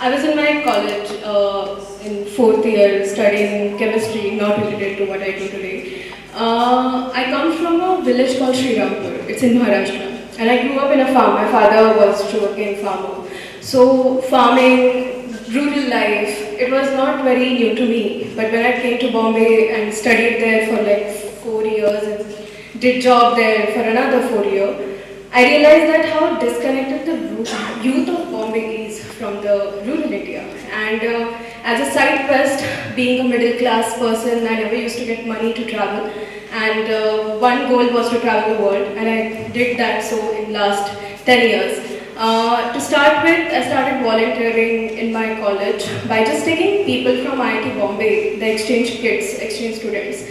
I was in my college in fourth year studying chemistry, not related to what I do today. I come from a village called Sri Rampur. It's in Maharashtra. And I grew up in a farm. My father was a sugarcane farmer. So farming, rural life, it was not very new to me. But when I came to Bombay and studied there for like 4 years and did job there for another 4 years, I realized that how disconnected the youth of Bombay is from the rural India. And as a side quest, being a middle class person, I never used to get money to travel. And one goal was to travel the world, and I did that so in last 10 years. To start with, I started volunteering in my college by just taking people from IIT Bombay, the exchange kids, exchange students,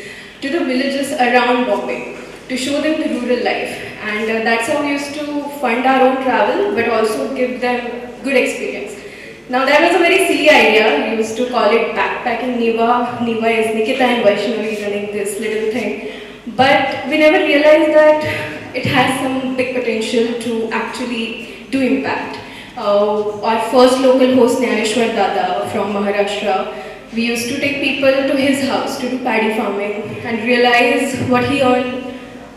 to the villages around Bombay to show them the rural life. And that's how we used to fund our own travel, but also give them good experience. Now that was a very silly idea. We used to call it backpacking Niva. Niva is Nikita and Vaishnavi running this little thing. But we never realized that it has some big potential to actually do impact. Our first local host, Jnaneshwar Dada from Maharashtra, we used to take people to his house to do paddy farming and realize what he earned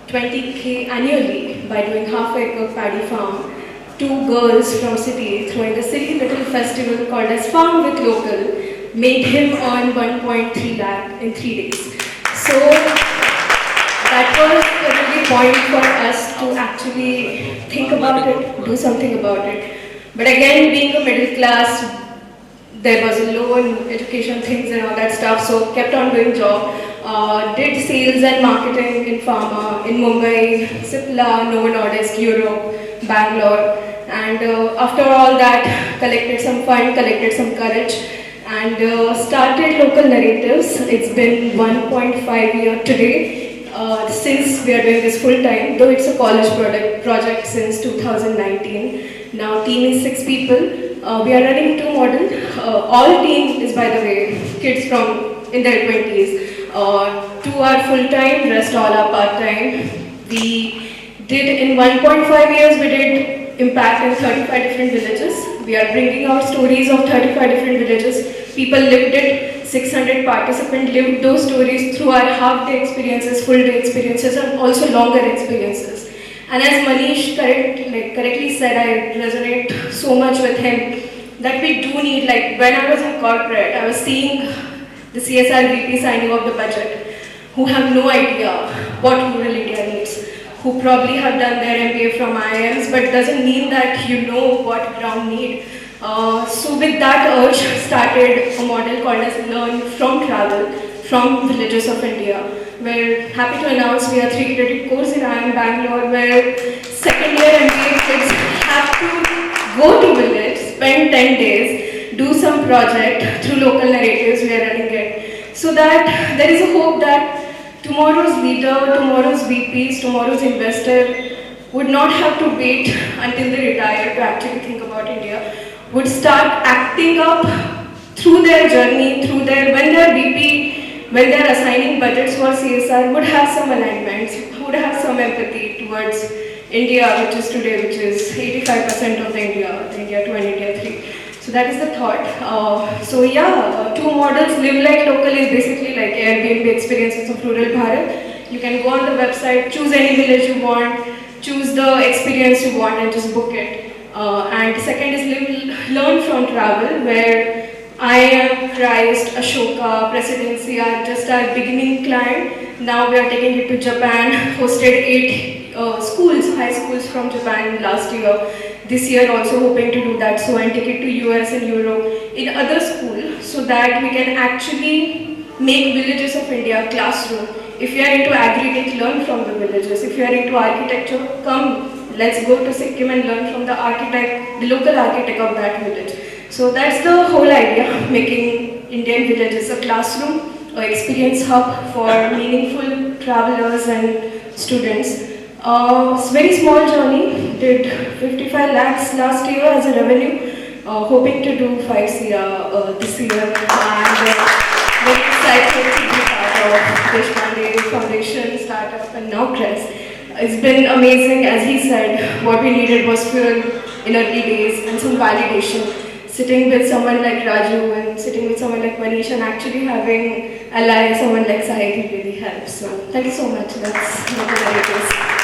20K annually by doing half-acre paddy farm. Two girls from city throwing a silly little festival called as Farm with Local made him earn 1.3 lakh in 3 days. So that was a really point for us to actually think about it, do something about it. But again, being a middle class, there was a loan, education things and all that stuff, so kept on doing job. Did sales and marketing in pharma, in Mumbai, Cipla, Novo Nordisk, Europe, Bangalore. And after all that, collected some fund, collected some courage, and started Local Narratives. It's been 1.5 years today since we are doing this full time, though it's a college project since 2019. Now team is 6 people. We are running 2 models. All team is, by the way, kids from in their 20s. 2 are full-time, rest all are part-time. We did in 1.5 years, we did impact in 35 different villages. We are bringing out stories of 35 different villages. People lived it, 600 participants lived those stories through our half-day experiences, full-day experiences, and also longer experiences. And as Manish correctly said, I resonate so much with him that we do need, like when I was in corporate, I was seeing the CSR VP signing off the budget, who have no idea what rural India needs, who probably have done their MBA from IIMs, but doesn't mean that you know what ground need. So with that urge, started a model called as Learn from Travel from Villages of India. We're happy to announce we have 3 credit course in IIM Bangalore, where second year MBA kids have to go to village, spend 10 days, do some project through Local Narratives. We are running it, so that there is a hope that tomorrow's leader, tomorrow's VPs, tomorrow's investor would not have to wait until they retire to actually think about India, would start acting up through their journey, through their, when they're VP, when they're assigning budgets for CSR, would have some alignments, would have some empathy towards India, which is today, which is 85% of the India 2 and India 3. So that is the thought. So yeah, 2 models. Live Like Local is basically like Airbnb experiences of rural Bharat. You can go on the website, choose any village you want, choose the experience you want and just book it. And second is Learn from Travel, where IIM, Christ, Ashoka, Presidency are just our beginning client. Now we are taking it to Japan, hosted 8 schools, high schools from Japan last year. This year also hoping to do that, so and take it to US and Europe in other schools, so that we can actually make Villages of India classroom. If you are into agri-tech, learn from the villages. If you are into architecture, come, let's go to Sikkim and learn from the architect, the local architect of that village. So that's the whole idea, making Indian villages a classroom, an experience hub for meaningful travelers and students. It's a very small journey, did 55 lakhs last year as a revenue, hoping to do 5 CR this year, and very excited to be part of Deshpande Foundation, startup, and now Crest. It's been amazing. As he said, what we needed was fuel in early days and some validation. sitting with someone like Raju and sitting with someone like Manish and actually having ally someone like Sai, it really helps. So thank you so much. That's what it is.